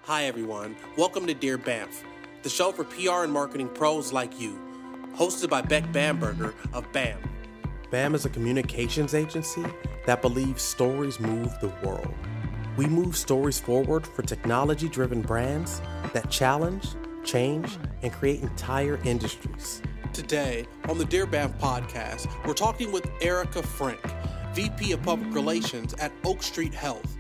Hi everyone, welcome to Dear BAMf, the show for PR and marketing pros like you, hosted by Beck Bamberger of BAM. BAM is a communications agency that believes stories move the world. We move stories forward for technology-driven brands that challenge, change, and create entire industries. Today, on the Dear BAMf podcast, we're talking with Erica Frank, VP of Public Relations at Oak Street Health.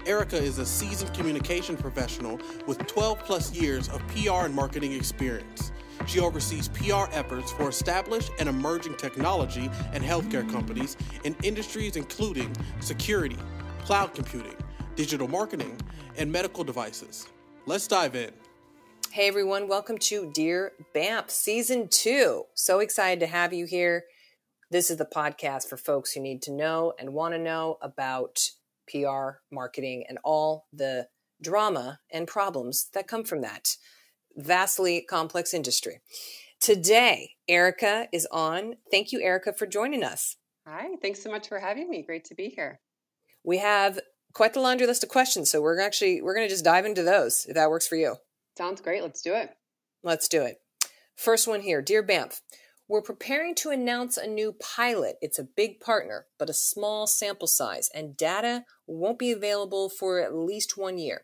Erica is a seasoned communication professional with 12 plus years of PR and marketing experience. She oversees PR efforts for established and emerging technology and healthcare companies in industries including security, cloud computing, digital marketing, and medical devices. Let's dive in. Hey everyone, welcome to Dear BAMf Season 2. So excited to have you here. This is the podcast for folks who need to know and want to know about PR, marketing, and all the drama and problems that come from that vastly complex industry. Today, Erica is on. Thank you, Erica, for joining us. Hi, thanks so much for having me. Great to be here. We have quite the laundry list of questions, so we're going to just dive into those, if that works for you. Sounds great. Let's do it. Let's do it. First one here. Dear BAMf, we're preparing to announce a new pilot. It's a big partner, but a small sample size, and data won't be available for at least 1 year.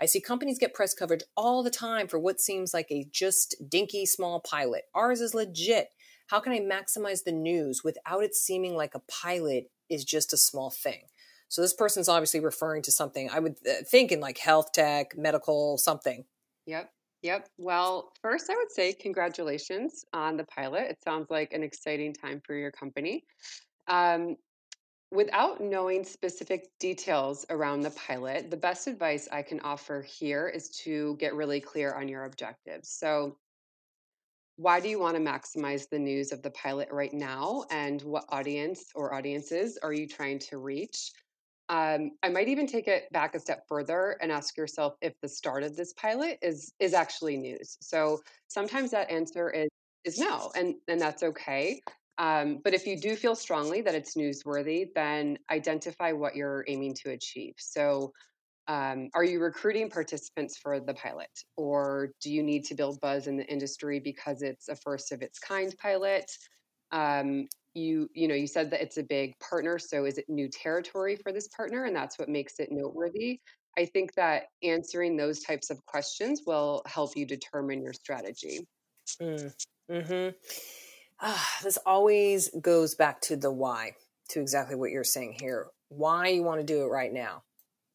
I see companies get press coverage all the time for what seems like a just dinky small pilot. Ours is legit. How can I maximize the news without it seeming like a pilot is just a small thing? So this person's obviously referring to something I would think in like health tech, medical, something. Yep. Well, first I would say congratulations on the pilot. It sounds like an exciting time for your company. Without knowing specific details around the pilot, the best advice I can offer here is to get really clear on your objectives. So why do you want to maximize the news of the pilot right now? And what audience or audiences are you trying to reach? I might even take it back a step further and ask yourself if the start of this pilot is actually news. So sometimes that answer is no, and that's okay. But if you do feel strongly that it's newsworthy, then identify what you're aiming to achieve. So are you recruiting participants for the pilot, or do you need to build buzz in the industry because it's a first of its kind pilot? You said that it's a big partner, so is it new territory for this partner, and that's what makes it noteworthy? I think that answering those types of questions will help you determine your strategy. This always goes back to the why, to exactly what you're saying here. Why you want to do it right now?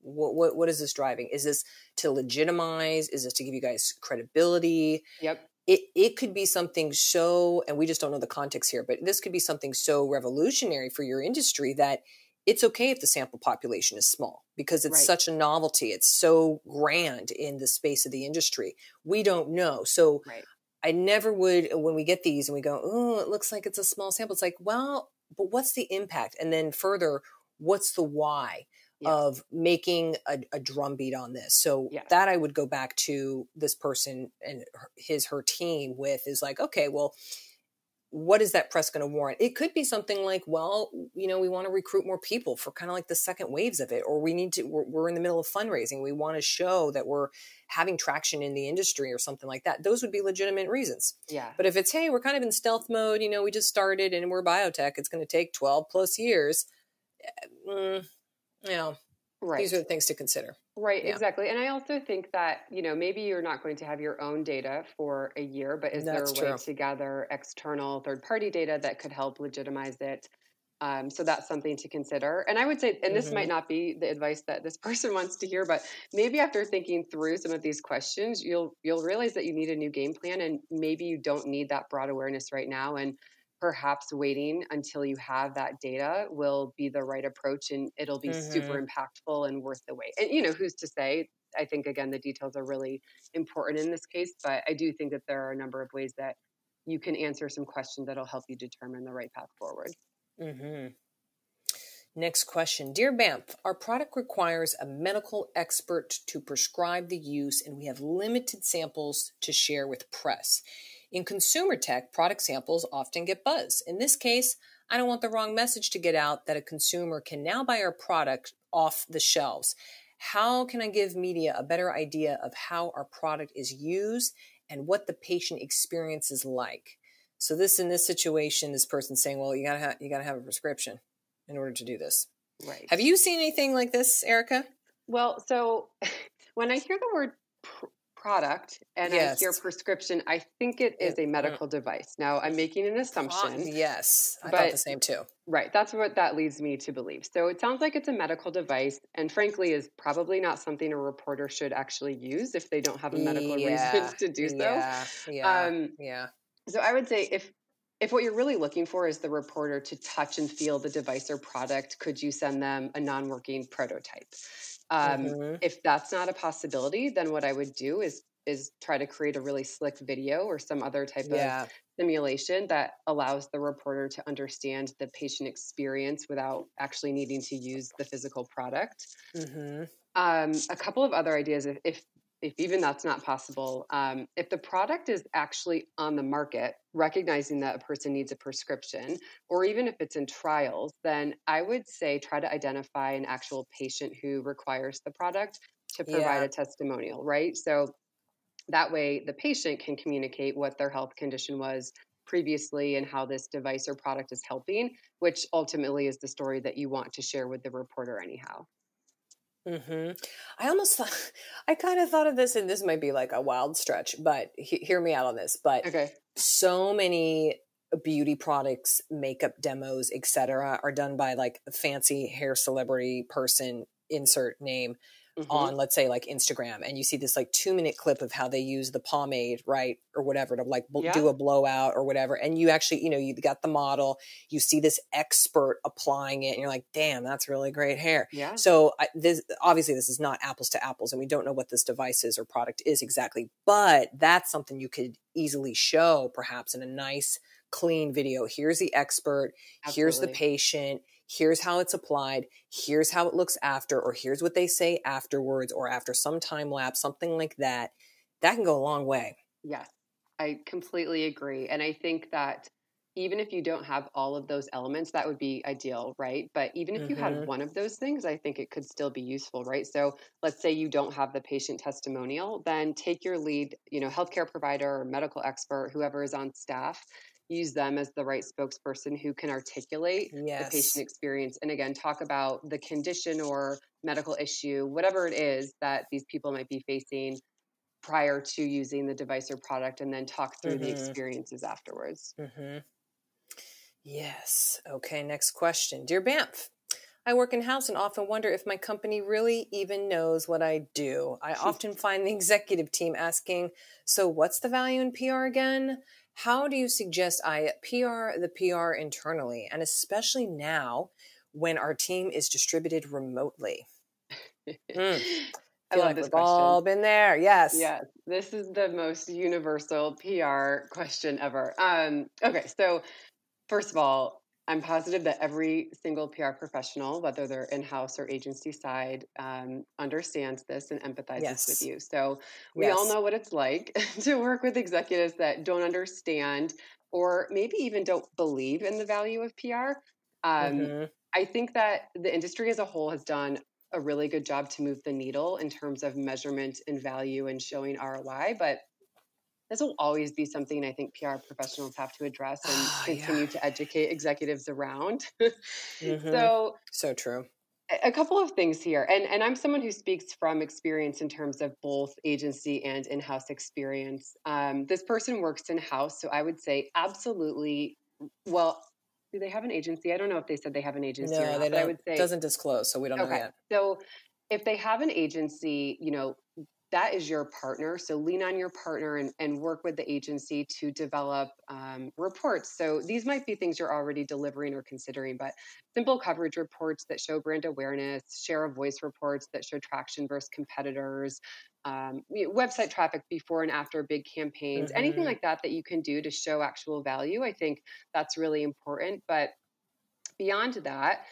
What is this driving? Is this to legitimize? Is this to give you guys credibility? Yep. It could be something so, and we just don't know the context here, but this could be something so revolutionary for your industry that it's okay if the sample population is small because it's such a novelty. It's so grand in the space of the industry. We don't know. So I never would, when we get these and we go, oh, it looks like it's a small sample. It's like, well, but what's the impact? And then further, what's the why? Of making a drumbeat on this. So that I would go back to this person and her team with is like, okay, well, what is that press going to warrant? It could be something like, well, we want to recruit more people for kind of like the second waves of it, or we're in the middle of fundraising. We want to show that we're having traction in the industry or something like that. Those would be legitimate reasons. Yeah. But if it's, hey, we're kind of in stealth mode, we just started and we're biotech, it's going to take 12 plus years. These are the things to consider. Right, exactly. And I also think that, maybe you're not going to have your own data for a year, but is there a way to gather external third-party data that could help legitimize it? So that's something to consider. And I would say, and this might not be the advice that this person wants to hear, but maybe after thinking through some of these questions, you'll realize that you need a new game plan, and maybe you don't need that broad awareness right now. And perhaps waiting until you have that data will be the right approach, and it'll be super impactful and worth the wait. And, who's to say? I think, again, the details are really important in this case, but I do think that there are a number of ways that you can answer some questions that'll help you determine the right path forward. Next question. Dear BAMf, our product requires a medical expert to prescribe the use, and we have limited samples to share with press. In consumer tech, product samples often get buzz. In this case, I don't want the wrong message to get out that a consumer can now buy our product off the shelves. How can I give media a better idea of how our product is used and what the patient experience is like? So in this situation, this person's saying, well, you gotta have a prescription in order to do this. Right. Have you seen anything like this, Erica? Well, so when I hear the word product and I hear prescription, I think it is a medical device. Now, I'm making an assumption. Yes, I thought the same too. Right. That's what that leads me to believe. So it sounds like it's a medical device, and frankly is probably not something a reporter should actually use if they don't have a medical reason to do so. Yeah. So I would say if what you're really looking for is the reporter to touch and feel the device or product, could you send them a non-working prototype? If that's not a possibility, then what I would do is try to create a really slick video or some other type of simulation that allows the reporter to understand the patient experience without actually needing to use the physical product. A couple of other ideas, if even that's not possible, if the product is actually on the market, recognizing that a person needs a prescription, or even if it's in trials, then I would say try to identify an actual patient who requires the product to provide a testimonial, right? So that way the patient can communicate what their health condition was previously and how this device or product is helping, which ultimately is the story that you want to share with the reporter anyhow. I kind of thought of this, and this might be like a wild stretch, but hear me out on this. But so many beauty products, makeup demos, etc., are done by like a fancy hair celebrity person, insert name, on, let's say, like Instagram, and you see this like 2-minute clip of how they use the pomade, right, or whatever, to like do a blowout or whatever, and you actually, you got the model, you see this expert applying it, and you're like, damn, that's really great hair. So this is not apples to apples, and we don't know what this device is or product is exactly, but that's something you could easily show perhaps in a nice clean video. Here's the expert, here's the patient, here's how it's applied, here's how it looks after, or here's what they say afterwards, or after some time lapse, something like that. That can go a long way. Yes, I completely agree. And I think that even if you don't have all of those elements, that would be ideal, right? But even if you had one of those things, I think it could still be useful, right? So let's say you don't have the patient testimonial, then take your lead, healthcare provider or medical expert, whoever is on staff, use them as the right spokesperson who can articulate the patient experience. And again, talk about the condition or medical issue, whatever it is that these people might be facing prior to using the device or product, and then talk through the experiences afterwards. Yes. Okay, next question. Dear BAMf, I work in-house and often wonder if my company really even knows what I do. I often find the executive team asking, so what's the value in PR again? How do you suggest I PR the PR internally, and especially now when our team is distributed remotely? I love this question. We've all been there. Yes. Yes. This is the most universal PR question ever. Okay. So first of all, I'm positive that every single PR professional, whether they're in-house or agency side, understands this and empathizes with you. So we all know what it's like to work with executives that don't understand or maybe even don't believe in the value of PR. I think that the industry as a whole has done a really good job to move the needle in terms of measurement and value and showing ROI, but this will always be something I think PR professionals have to address and continue to educate executives around. So true. A couple of things here. And I'm someone who speaks from experience in terms of both agency and in-house experience. This person works in-house, so I would say absolutely. Well, do they have an agency? I don't know if they said they have an agency or not, they don't. But I would say it doesn't disclose, so we don't know yet. So if they have an agency, that is your partner. So lean on your partner and work with the agency to develop reports. So these might be things you're already delivering or considering, but simple coverage reports that show brand awareness, share of voice reports that show traction versus competitors, website traffic before and after big campaigns, anything like that you can do to show actual value. I think that's really important. But beyond that,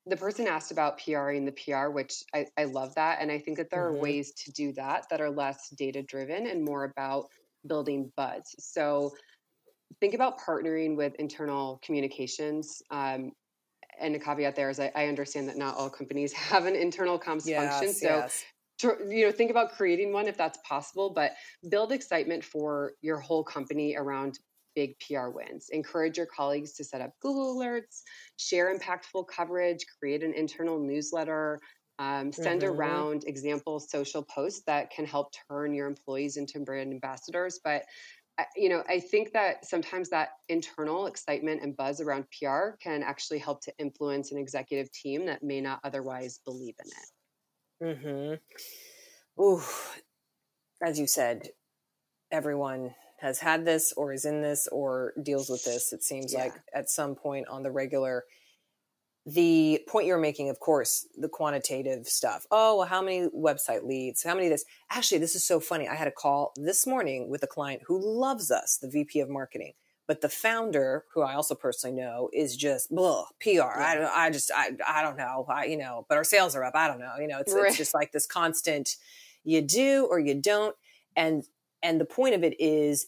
the person asked about PRing the PR, which I love that. And I think that there are ways to do that are less data driven and more about building buzz. So think about partnering with internal communications. and a caveat there is I understand that not all companies have an internal comms function. So, Yes. think about creating one if that's possible, but build excitement for your whole company around big PR wins. Encourage your colleagues to set up Google alerts, share impactful coverage, create an internal newsletter, send around example social posts that can help turn your employees into brand ambassadors. But I think that sometimes that internal excitement and buzz around PR can actually help to influence an executive team that may not otherwise believe in it. Ooh, as you said, everyone has had this or is in this or deals with this. It seems like at some point on the regular. The point you're making, of course, the quantitative stuff. Oh, well, how many website leads? How many of this? Actually, this is so funny. I had a call this morning with a client who loves us, the VP of marketing. But the founder, who I also personally know, is just blah, PR. Yeah. I don't know. But our sales are up. I don't know. It's just like this constant, you do or you don't. And the point of it is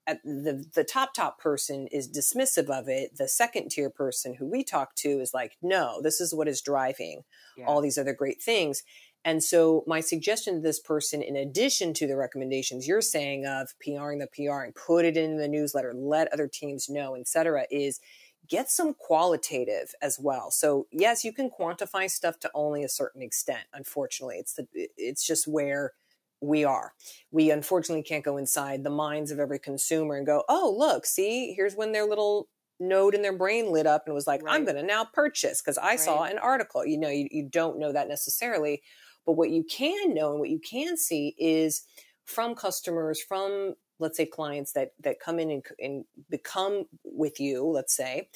at the top person is dismissive of it. The second tier person who we talk to is like, no, this is what is driving all these other great things. And so my suggestion to this person, in addition to the recommendations you're saying of PRing the PR and put it in the newsletter, let other teams know, et cetera, is get some qualitative as well. So yes, you can quantify stuff to only a certain extent. Unfortunately, it's just where we are. We unfortunately can't go inside the minds of every consumer and go, oh, look, see, here's when their little node in their brain lit up and was like, I'm going to now purchase because I saw an article. You don't know that necessarily. But what you can know and what you can see is from customers, from, let's say, clients that come in and become with you, let's say,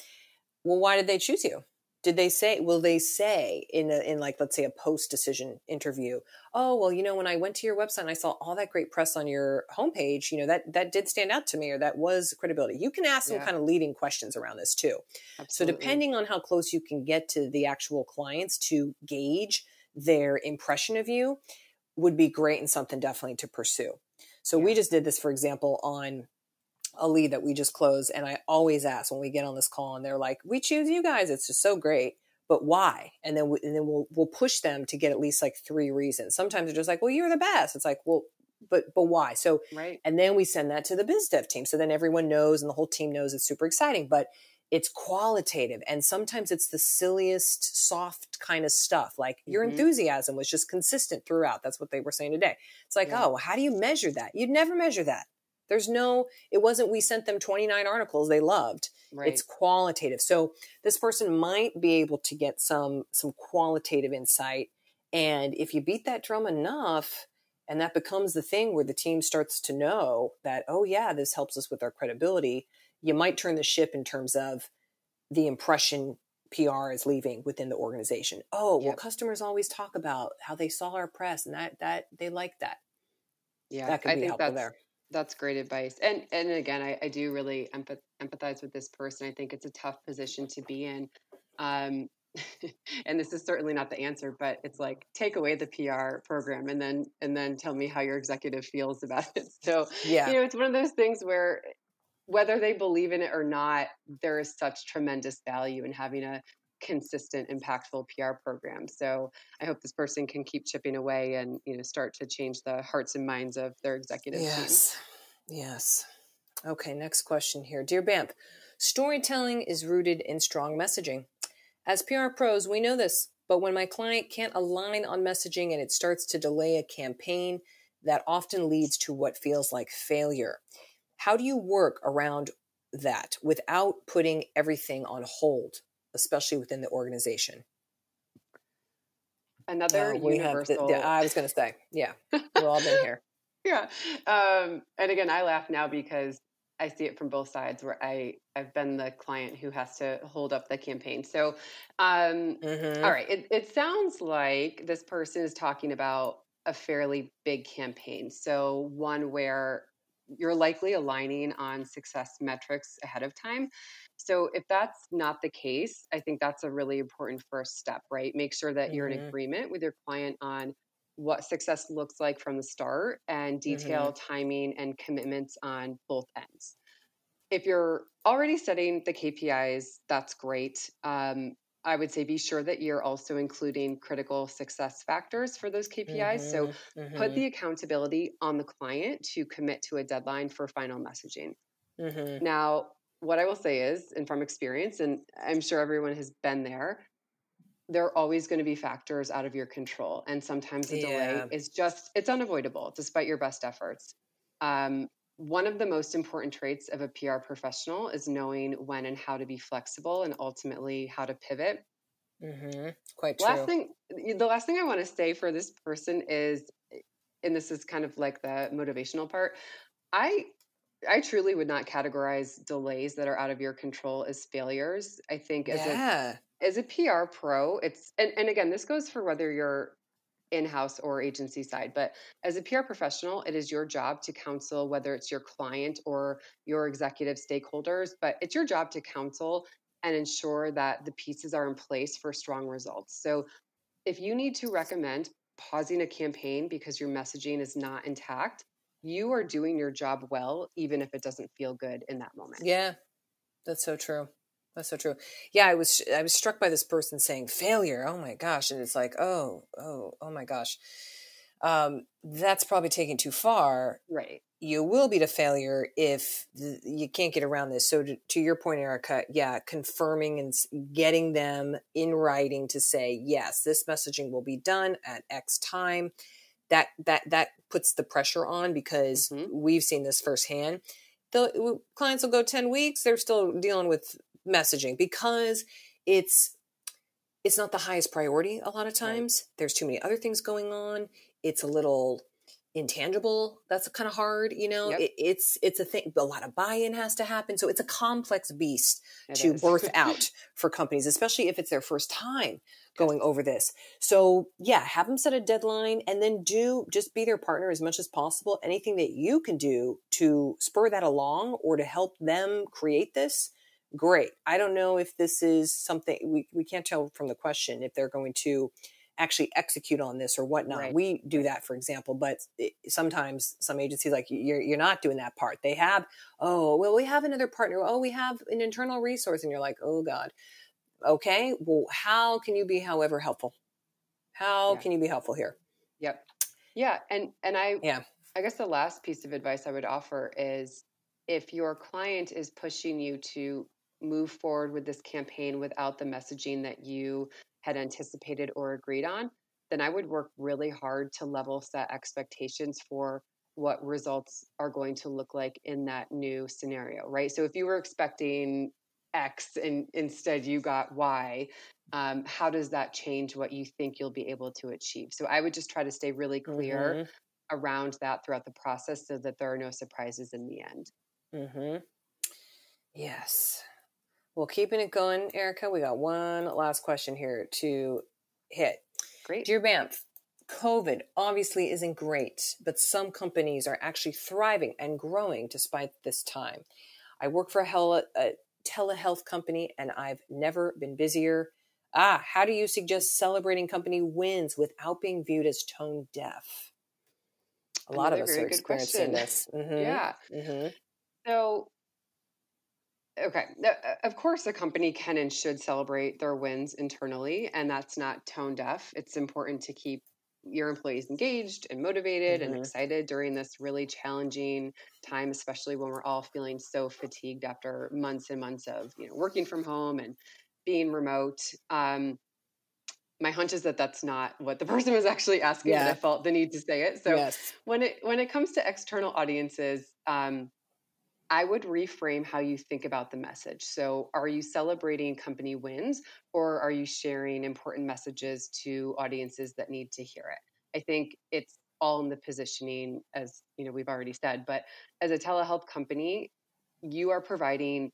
well, why did they choose you? Will they say in like, let's say a post-decision interview, oh, well, when I went to your website and I saw all that great press on your homepage, that did stand out to me, or that was credibility. You can ask some kind of leading questions around this too. Absolutely. So depending on how close you can get to the actual clients to gauge their impression of you would be great and something definitely to pursue. So we just did this, for example, on a lead that we just closed. And I always ask when we get on this call and they're like, we choose you guys. It's just so great, but why? And then we'll push them to get at least like 3 reasons. Sometimes they're just like, well, you're the best. It's like, well, but why? So, and then we send that to the biz dev team. So then everyone knows and the whole team knows it's super exciting, but it's qualitative. And sometimes it's the silliest, soft kind of stuff. Like your enthusiasm was just consistent throughout. That's what they were saying today. It's like, oh, how do you measure that? You'd never measure that. It wasn't, we sent them 29 articles they loved. It's qualitative. So this person might be able to get some qualitative insight. And if you beat that drum enough, and that becomes the thing where the team starts to know that, oh yeah, this helps us with our credibility, you might turn the ship in terms of the impression PR is leaving within the organization. Oh, well, customers always talk about how they saw our press and that they like that. Yeah, that could be helpful there. That's great advice. And again, I do really empathize with this person. I think it's a tough position to be in. And this is certainly not the answer, but it's like, take away the PR program and then tell me how your executive feels about it. So, it's one of those things where whether they believe in it or not, there is such tremendous value in having a consistent, impactful PR program. So I hope this person can keep chipping away and, start to change the hearts and minds of their executive team. Yes. Okay, next question here. Dear BAMf, storytelling is rooted in strong messaging. As PR pros, we know this, but when my client can't align on messaging and it starts to delay a campaign, that often leads to what feels like failure. How do you work around that without putting everything on hold, especially within the organization? Another universal. I was going to say, we've all been here. And again, I laugh now because I see it from both sides where I've been the client who has to hold up the campaign. So, all right, it sounds like this person is talking about a fairly big campaign. So one where you're likely aligning on success metrics ahead of time. So if that's not the case, I think that's a really important first step, right? Make sure that you're in agreement with your client on what success looks like from the start and detail timing and commitments on both ends. if you're already setting the KPIs, that's great. I would say be sure that you're also including critical success factors for those KPIs. So Mm-hmm. put Mm-hmm. the accountability on the client to commit to a deadline for final messaging. Mm-hmm. Now, what I will say is, and from experience, and I'm sure everyone has been there are always going to be factors out of your control. And sometimes a delay Yeah. is it's unavoidable despite your best efforts. One of the most important traits of a PR professional is knowing when and how to be flexible and ultimately how to pivot. Mm-hmm. Quite Last true. thing, the last thing I want to say for this person is, and this is kind of like the motivational part, I I truly would not categorize delays that are out of your control as failures. I think Yeah. as a PR pro, it's and again, this goes for whether you're in-house or agency side, but as a PR professional, it is your job to counsel whether it's your client or your executive stakeholders, but it's your job to counsel and ensure that the pieces are in place for strong results. So if you need to recommend pausing a campaign because your messaging is not intact, you are doing your job well, even if it doesn't feel good in that moment. Yeah. That's so true. That's so true. Yeah, I was struck by this person saying failure. Oh my gosh. And it's like, oh my gosh. That's probably taking too far. Right. You will be to failure if you can't get around this. So to your point, Erica, yeah, confirming and getting them in writing to say, yes, this messaging will be done at X time. That puts the pressure on, because we've seen this firsthand. The clients will go 10 weeks. They're still dealing with messaging because it's not the highest priority. A lot of times there's too many other things going on. It's a little intangible. That's kind of hard. Yep. It's a thing. A lot of buy-in has to happen. So it's a complex beast It is. birth out for companies, especially if it's their first time going over this. So yeah, have them set a deadline, and then just be their partner as much as possible. Anything that you can do to spur that along or to help them create this, great. I don't know if this is something we can't tell from the question if they're going to actually execute on this or whatnot. Right. We do that, for example, but sometimes some agencies, like, you're not doing that part. They have, oh, well, we have another partner. Oh, we have an internal resource. And you're like, oh God. Okay. Well, how can you be, however, helpful? How can you be helpful here? Yep. Yeah. And I guess the last piece of advice I would offer is, if your client is pushing you to move forward with this campaign without the messaging that you had anticipated or agreed on, then I would work really hard to level set expectations for what results are going to look like in that new scenario, right? So if you were expecting X and instead you got Y, how does that change what you think you'll be able to achieve? So I would just try to stay really clear around that throughout the process so that there are no surprises in the end. Yes. Well, keeping it going, Erica, we got one last question here to hit. Great. Dear BAMf, COVID obviously isn't great, but some companies are actually thriving and growing despite this time. I work for a telehealth company, and I've never been busier. How do you suggest celebrating company wins without being viewed as tone deaf? A lot of us are experiencing this. Yeah. So, okay. Of course, a company can and should celebrate their wins internally, and that's not tone deaf. It's important to keep your employees engaged and motivated and excited during this really challenging time, especially when we're all feeling so fatigued after months and months of working from home and being remote. My hunch is that that's not what the person was actually asking, but I felt the need to say it. So when it comes to external audiences, I would reframe how you think about the message. So are you celebrating company wins, or are you sharing important messages to audiences that need to hear it? I think it's all in the positioning, as we've already said, but as a telehealth company, you are providing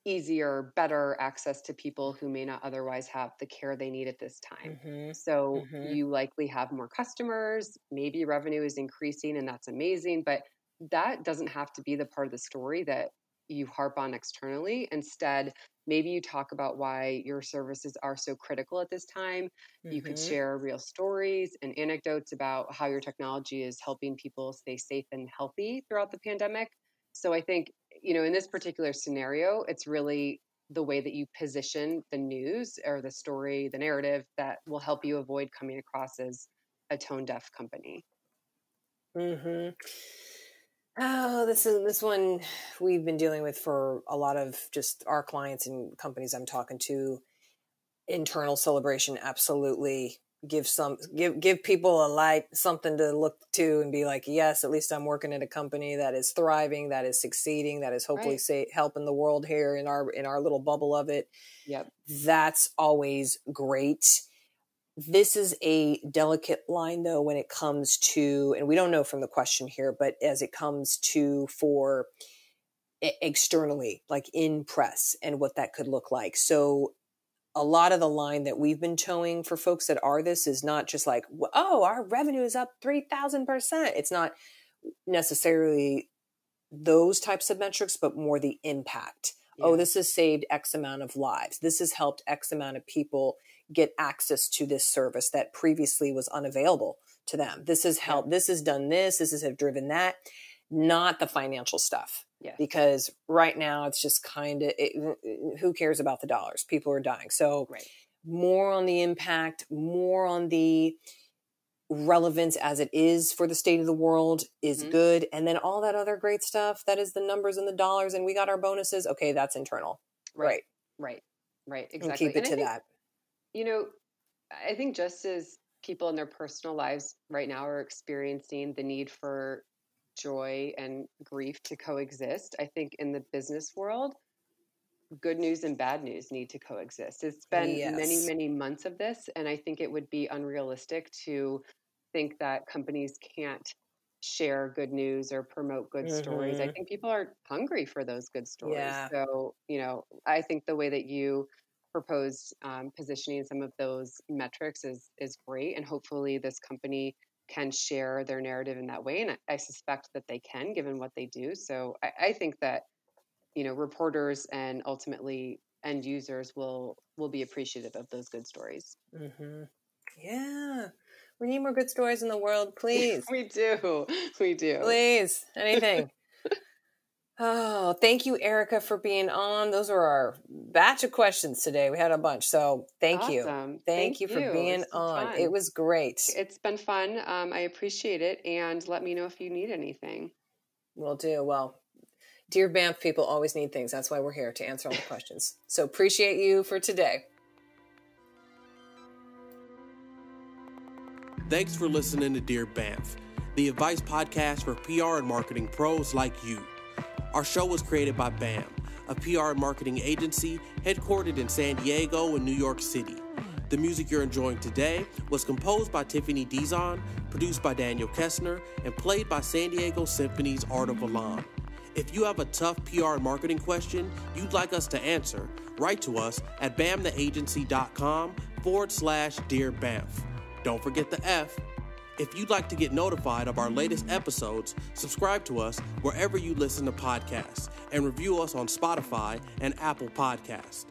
easier, better access to people who may not otherwise have the care they need at this time. So you likely have more customers, maybe revenue is increasing, and that's amazing, but that doesn't have to be the part of the story that you harp on externally. Instead, maybe you talk about why your services are so critical at this time. You could share real stories and anecdotes about how your technology is helping people stay safe and healthy throughout the pandemic. So I think in this particular scenario, it's really the way that you position the news or the story, the narrative that will help you avoid coming across as a tone deaf company. Mm-hmm. Oh, this one we've been dealing with for a lot of just our clients and companies I'm talking to. Internal celebration, absolutely. Give people a light, something to look to and be like, yes, at least I'm working at a company that is thriving, that is succeeding, that is hopefully helping the world here in our little bubble of it. Yep. That's always great. This is a delicate line though, when it comes to, and we don't know from the question here, but as it comes to for externally, like in press and what that could look like. So a lot of the line that we've been towing for folks that are this is not just like, oh, our revenue is up 3,000%. It's not necessarily those types of metrics, but more the impact. Yeah. Oh, this has saved X amount of lives. This has helped X amount of people get access to this service that previously was unavailable to them. This has helped. This has done this. This has driven that, not the financial stuff. Yeah. Because right now it's just kind of, who cares about the dollars? People are dying. So more on the impact, more on the relevance as it is for the state of the world is good. And then all that other great stuff, that is the numbers and the dollars and we got our bonuses. Okay, that's internal. Right. Exactly. And keep it to that. I think just as people in their personal lives right now are experiencing the need for joy and grief to coexist, I think in the business world, good news and bad news need to coexist. It's been many, many months of this, and I think it would be unrealistic to think that companies can't share good news or promote good stories. I think people are hungry for those good stories. Yeah. So, I think the way that you propose positioning some of those metrics is great, and hopefully this company can share their narrative in that way. And I suspect that they can, given what they do. So I think that, reporters and ultimately end users will be appreciative of those good stories. Mm-hmm. Yeah. We need more good stories in the world, please. We do. Please. Anything. Oh, thank you, Erica, for being on. Those were our batch of questions today. We had a bunch. So thank you. Thank you for being on. Fun. It was great. It's been fun. I appreciate it. And let me know if you need anything. Will do. Well, Dear BAMf people always need things. That's why we're here, to answer all the questions. So appreciate you for today. Thanks for listening to Dear BAMf, the advice podcast for PR and marketing pros like you. Our show was created by BAM, a PR and marketing agency headquartered in San Diego and New York City. The music you're enjoying today was composed by Tiffany Dizon, produced by Daniel Kessner, and played by San Diego Symphony's Art of Alon. If you have a tough PR and marketing question you'd like us to answer, write to us at bamtheagency.com/Dear BAMf. Don't forget the F. If you'd like to get notified of our latest episodes, subscribe to us wherever you listen to podcasts and review us on Spotify and Apple Podcasts.